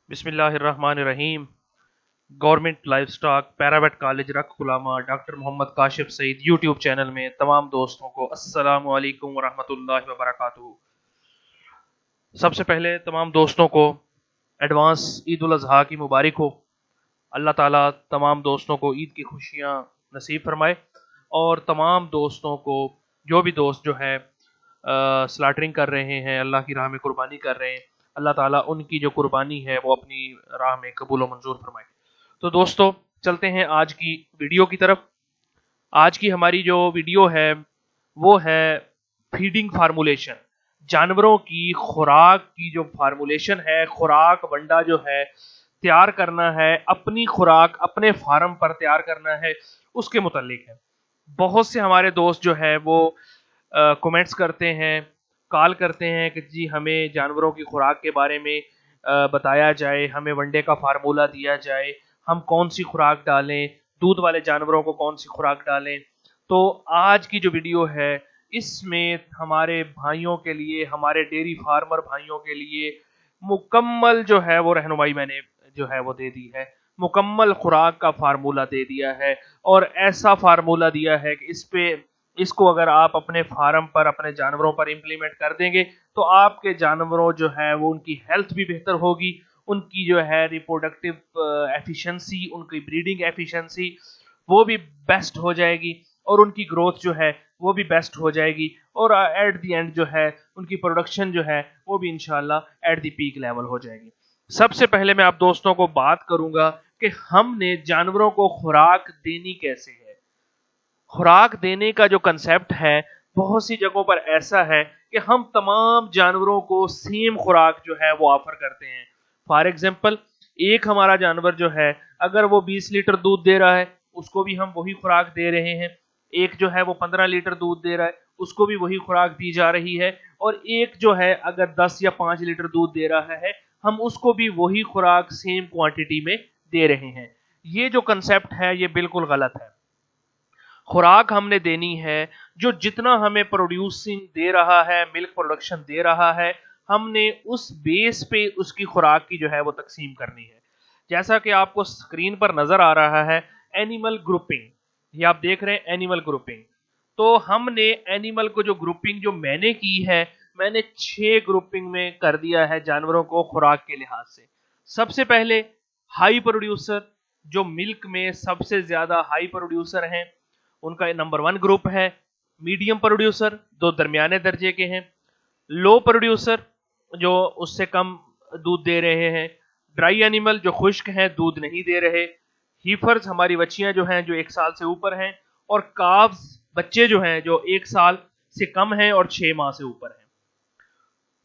बिस्मिल्लाहिर्रहमानिर्रहीम। Government livestock paravet college रख गुलामा doctor Mohammad Kashif Saeed YouTube channel में तमाम दोस्तों को अस्सलामु अलैकुम वरहमतुल्लाहि वबरकातुहू। सबसे पहले तमाम दोस्तों को एडवांस ईद उल अज़हा की मुबारक हो। अल्लाह ताला तमाम दोस्तों को ईद की खुशियाँ नसीब फरमाए और तमाम दोस्तों को जो भी दोस्त जो है स्लाटरिंग कर रहे हैं, अल्लाह की राह में कुर्बानी कर रहे हैं, अल्लाह ताला उनकी जो कुर्बानी है वो अपनी राह में कबूल और मंजूर फरमाए। तो दोस्तों चलते हैं आज की वीडियो की तरफ। आज की हमारी जो वीडियो है वो है फीडिंग फार्मूलेशन। जानवरों की खुराक की जो फार्मूलेशन है, खुराक वंडा जो है तैयार करना है, अपनी खुराक अपने फार्म पर तैयार करना है, उसके मुतालिक है। बहुत से हमारे दोस्त जो है वो कमेंट्स करते हैं, कॉल करते हैं कि जी हमें जानवरों की खुराक के बारे में बताया जाए, हमें वनडे का फार्मूला दिया जाए, हम कौन सी खुराक डालें, दूध वाले जानवरों को कौन सी खुराक डालें। तो आज की जो वीडियो है इसमें हमारे भाइयों के लिए, हमारे डेयरी फार्मर भाइयों के लिए मुकम्मल जो है वो रहनुमाई मैंने जो है वो दे दी है, मुकम्मल खुराक का फार्मूला दे दिया है और ऐसा फार्मूला दिया है कि इसको अगर आप अपने फार्म पर अपने जानवरों पर इम्प्लीमेंट कर देंगे तो आपके जानवरों जो है वो उनकी हेल्थ भी बेहतर होगी, उनकी जो है रिप्रोडक्टिव एफिशिएंसी, उनकी ब्रीडिंग एफिशिएंसी वो भी बेस्ट हो जाएगी और उनकी ग्रोथ जो है वो भी बेस्ट हो जाएगी और एट द एंड जो है उनकी प्रोडक्शन जो है वो भी इंशाल्लाह एट द पीक लेवल हो जाएगी। सबसे पहले मैं आप दोस्तों को बात करूंगा कि हमने जानवरों को खुराक देनी कैसे है। खुराक देने का जो कंसेप्ट है बहुत सी जगहों पर ऐसा है कि हम तमाम जानवरों को सेम खुराक जो है वो ऑफर करते हैं। फॉर एग्जांपल, एक हमारा जानवर जो है अगर वो 20 लीटर दूध दे रहा है उसको भी हम वही खुराक दे रहे हैं। एक जो है वो 15 लीटर दूध दे रहा है उसको भी वही खुराक दी जा रही है। और एक जो है अगर 10 या 5 लीटर दूध दे रहा है हम उसको भी वही खुराक सेम क्वांटिटी में दे रहे हैं। ये जो कंसेप्ट है ये बिल्कुल गलत है। खुराक हमने देनी है जो जितना हमें प्रोड्यूसिंग दे रहा है, मिल्क प्रोडक्शन दे रहा है, हमने उस बेस पे उसकी खुराक की जो है वो तकसीम करनी है। जैसा कि आपको स्क्रीन पर नजर आ रहा है एनिमल ग्रुपिंग, ये आप देख रहे हैं एनिमल ग्रुपिंग। तो हमने एनिमल को जो ग्रुपिंग जो मैंने की है, मैंने 6 ग्रुपिंग में कर दिया है जानवरों को खुराक के लिहाज से। सबसे पहले हाई प्रोड्यूसर, जो मिल्क में सबसे ज्यादा हाई प्रोड्यूसर हैं उनका नंबर 1 ग्रुप है। मीडियम प्रोड्यूसर दो दरमियाने दर्जे के हैं। लो प्रोड्यूसर जो उससे कम दूध दे रहे हैं। ड्राई एनिमल जो खुश्क हैं, दूध नहीं दे रहे। हीफर्स हमारी बच्चियां जो हैं जो 1 साल से ऊपर हैं। और काव्स बच्चे जो हैं जो 1 साल से कम हैं और 6 माह से ऊपर हैं।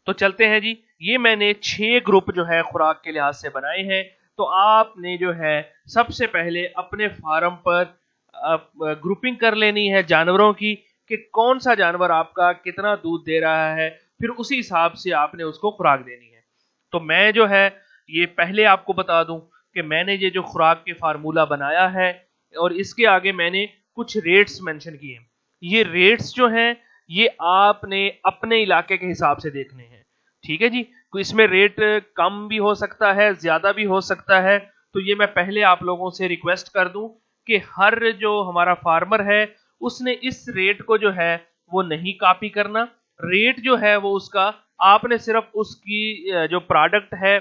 तो चलते हैं जी, ये मैंने 6 ग्रुप जो है खुराक के लिहाज से बनाए हैं। तो आपने जो है सबसे पहले अपने फार्म पर ग्रुपिंग कर लेनी है जानवरों की कि कौन सा जानवर आपका कितना दूध दे रहा है, फिर उसी हिसाब से आपने उसको खुराक देनी है। तो मैं जो है ये पहले आपको बता दूं कि मैंने ये जो खुराक के फार्मूला बनाया है और इसके आगे मैंने कुछ रेट्स मेंशन किए। ये रेट्स जो हैं ये आपने अपने इलाके के हिसाब से देखने हैं, ठीक है जी। तो इसमें रेट कम भी हो सकता है, ज्यादा भी हो सकता है। तो ये मैं पहले आप लोगों से रिक्वेस्ट कर दूं कि हर जो हमारा फार्मर है उसने इस रेट को जो है वो नहीं कॉपी करना। रेट जो है वो उसका आपने सिर्फ उसकी जो प्रोडक्ट है,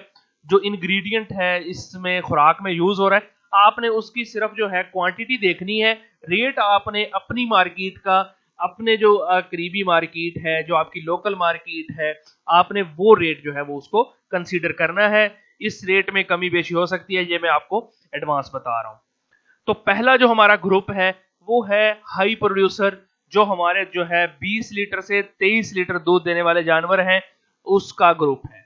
जो इंग्रेडिएंट है इसमें खुराक में यूज हो रहा है, आपने उसकी सिर्फ जो है क्वांटिटी देखनी है। रेट आपने अपनी मार्केट का, अपने जो करीबी मार्केट है, जो आपकी लोकल मार्केट है, आपने वो रेट जो है वो उसको कंसीडर करना है। इस रेट में कमी बेशी हो सकती है, ये मैं आपको एडवांस बता रहा हूं। तो पहला जो हमारा ग्रुप है वो है हाई प्रोड्यूसर, जो हमारे जो है 20 लीटर से 23 लीटर दूध देने वाले जानवर हैं उसका ग्रुप है।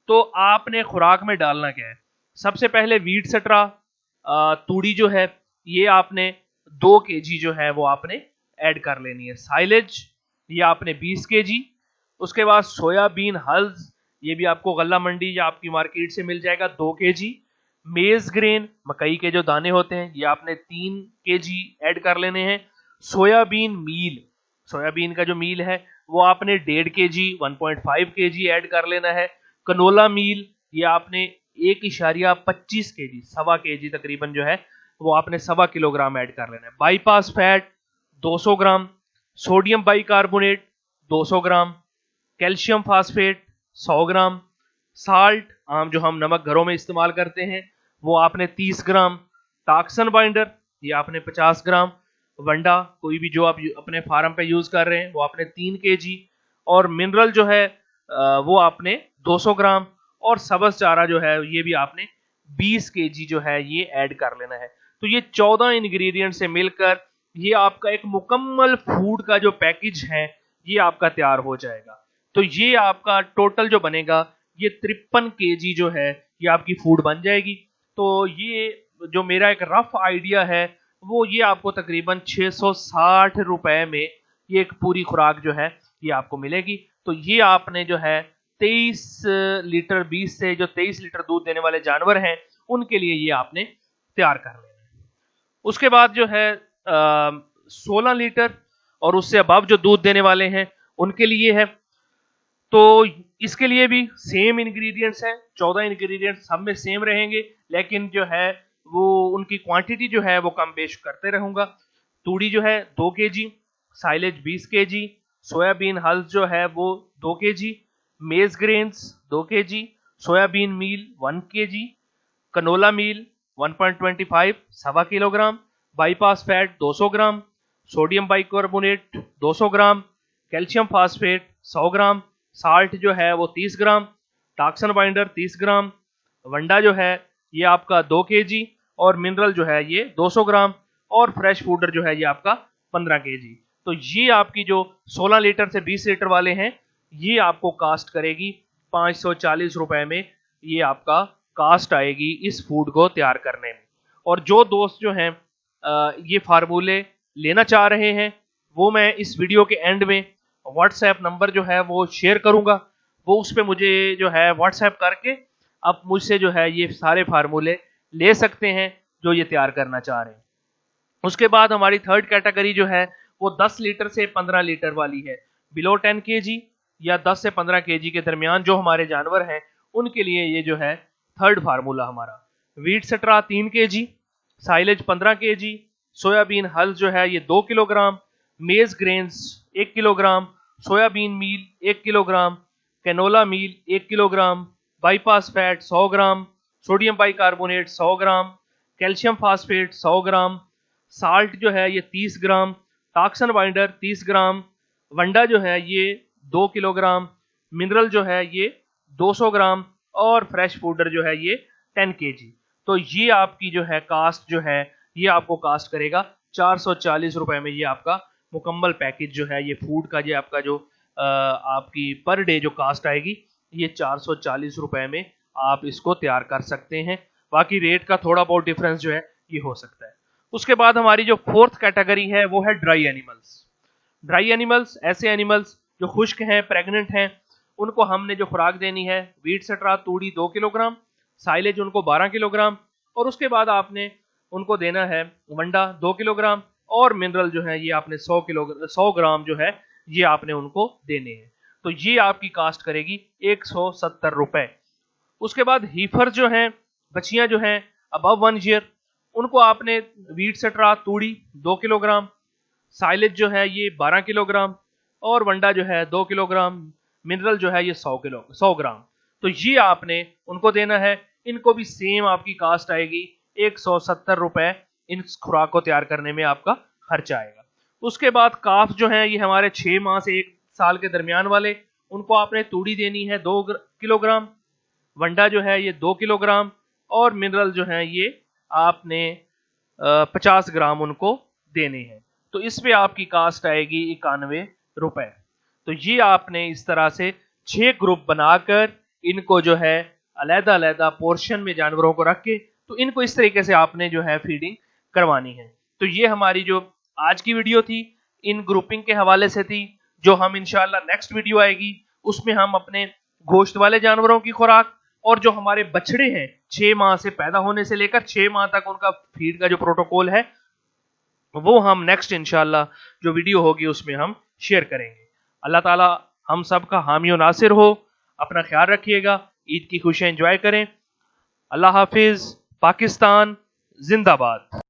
तो आपने खुराक में डालना क्या है, सबसे पहले वीट सट्रा तूड़ी जो है ये आपने 2 kg जो है वो आपने ऐड कर लेनी है। साइलेज ये आपने 20 kg। उसके बाद सोयाबीन हल्स, ये भी आपको गल्ला मंडी या आपकी मार्केट से मिल जाएगा 2 kg। मेज ग्रेन मकई के जो दाने होते हैं ये आपने 3 kg ऐड कर लेने हैं। सोयाबीन मील, सोयाबीन का जो मील है वो आपने 1.5 kg 1.5 kg ऐड कर लेना है। कनोला मील ये आपने 1.25 kg, 1.25 kg तकरीबन जो है वो आपने 1.25 किलोग्राम ऐड कर लेना है। Bypass fat 200 gram, sodium bicarbonate 200 gram, calcium phosphate 100 gram, salt आम जो हम नमक घरों में इस्तेमाल करते हैं वो आपने 30 ग्राम, टॉक्सन बाइंडर ये आपने 50 ग्राम, वंडा कोई भी जो आप अपने फार्म पे यूज कर रहे हैं वो आपने 3 kg, और मिनरल जो है वो आपने 200 ग्राम, और सब्ज चारा जो है ये भी आपने 20 kg जो है ये ऐड कर लेना है। तो ये 14 इंग्रेडिएंट से मिलकर ये आपका एक मुकम्मल फूड का जो पैकेज है ये आपका तैयार हो जाएगा। तो ये आपका टोटल जो बनेगा ये 53 kg जो है ये आपकी फूड बन जाएगी। तो ये जो मेरा एक रफ आइडिया है वो ये आपको तकरीबन 660 रुपए में ये एक पूरी खुराक जो है ये आपको मिलेगी। तो ये आपने जो है 23 लीटर 20 से जो 23 लीटर दूध देने वाले जानवर हैं उनके लिए ये आपने तैयार कर लेना है। उसके बाद जो है 16 लीटर और उससे अबव जो दूध देने वाले हैं उनके लिए है। तो इसके लिए भी सेम इंग्रेडिएंट्स हैं, 14 इंग्रेडिएंट्स सब में सेम रहेंगे, लेकिन जो है वो उनकी क्वांटिटी जो है वो कम बेश करते रहूंगा। तूड़ी जो है 2 kg, silage 20 kg, soybean hulls जो है वो 2 kg, maize grains 2 kg, soybean meal 1 kg, canola meal 1.25 सवा kilogram, bypass fat 200 gram, sodium bicarbonate 200 gram, calcium phosphate 100 gram, salt जो है वो 30 ग्राम, टॉक्सन बाइंडर 30 ग्राम, वंडा जो है ये आपका 2 kg, और मिनरल जो है ये 200 ग्राम, और फ्रेश फूडर जो है ये आपका 15 kg। तो ये आपकी जो 16 लीटर से 20 लीटर वाले हैं ये आपको कास्ट करेगी 540 रुपए में, ये आपका कास्ट आएगी इस फूड को तैयार करने में। और जो दोस्त जो हैं ये फार्मूले लेना चाह रहे हैं वो मैं इस वीडियो के एंड में व्हाट्सएप नंबर जो है वो शेयर करूंगा, वो उस पर मुझे जो है व्हाट्सएप करके आप मुझसे जो है ये सारे फार्मूले ले सकते हैं जो ये तैयार करना चाह रहे हैं। उसके बाद हमारी थर्ड कैटेगरी जो है वो 10 लीटर से 15 लीटर वाली है। बिलो 10 kg या 10 से 15 kg के दरमियान जो हमारे जानवर हैं उनके लिए ये जो है थर्ड फार्मूला हमारा। Wheat straw 3 kg, silage 15 kg, soybean hull जो है ये 2 kilogram, maize grains 1 kilogram, soybean meal 1 kilogram, canola meal 1 kilogram, bypass fat 100 gram, sodium bicarbonate 100 gram, calcium phosphate 100 gram, salt जो है ये 30 ग्राम, टॉक्सन बाइंडर 30 ग्राम, वंडा जो है ये 2 किलोग्राम, मिनरल जो है ये 200 ग्राम, और फ्रेश फूडर जो है ये 10 kg। तो ये आपकी जो है कास्ट जो है ये आपको कास्ट करेगा 440 रुपए में। ये आपका मुकम्मल पैकेज जो है ये फूड का, ये आपका जो आपकी पर डे जो कास्ट आएगी ये 440 रुपए में आप इसको तैयार कर सकते हैं। बाकी रेट का थोड़ा बहुत डिफरेंस जो है ये हो सकता है। उसके बाद हमारी जो फोर्थ कैटेगरी है वो है ड्राई एनिमल्स। ड्राई एनिमल्स ऐसे एनिमल्स जो खुश्क हैं, प्रेग्नेंट हैं, उनको हमने जो खुराक देनी है वीट सट्रा तूड़ी 2 किलोग्राम, साइलेज उनको 12 किलोग्राम, और उसके बाद आपने उनको देना है वंडा 2 किलोग्राम, और मिनरल जो है ये आपने 100 ग्राम जो है ये आपने उनको देने हैं। तो ये आपकी कास्ट करेगी 170 रुपए। उसके बाद हीफर जो हैं, बच्चियां जो हैं अबव 1 ईयर, उनको आपने वीट सट्रा तूड़ी 2 किलोग्राम, साइलेज जो है ये 12 किलोग्राम, और वंडा जो है 2 किलोग्राम, मिनरल जो है ये 100 ग्राम। तो ये आपने उनको देना है। इनको भी सेम आपकी कास्ट आएगी 170 रुपए, इन खुराक को तैयार करने में आपका खर्चा आएगा। उसके बाद काफ जो है ये हमारे 6 माह से 1 साल के दरमियान वाले, उनको आपने तूड़ी देनी है 2 किलोग्राम, वंडा जो है ये 2 किलोग्राम, और मिनरल जो है ये आपने 50 ग्राम उनको देने हैं। तो इस पे आपकी कास्ट आएगी 91 रुपए। तो ये आपने इस तरह से 6 ग्रुप बनाकर इनको जो है अलग-अलग पोर्शन में जानवरों को रख के तो इनको इस तरीके से आपने जो है फीडिंग करवानी है। तो ये हमारी जो आज की वीडियो थी इन ग्रुपिंग के हवाले से थी। जो हम इंशाल्लाह नेक्स्ट वीडियो आएगी उसमें हम अपने गोश्त वाले जानवरों की खुराक और जो हमारे बछड़े हैं 6 माह से पैदा होने से लेकर 6 माह तक उनका फीड का जो प्रोटोकॉल है वो हम नेक्स्ट इंशाल्लाह जो वीडियो होगी उसमें हम शेयर करेंगे। अल्लाह ताला हम सब का हामी और नासिर हो। अपना ख्याल रखिएगा। ईद की खुशियां एंजॉय करें। अल्लाह हाफिज। पाकिस्तान जिंदाबाद।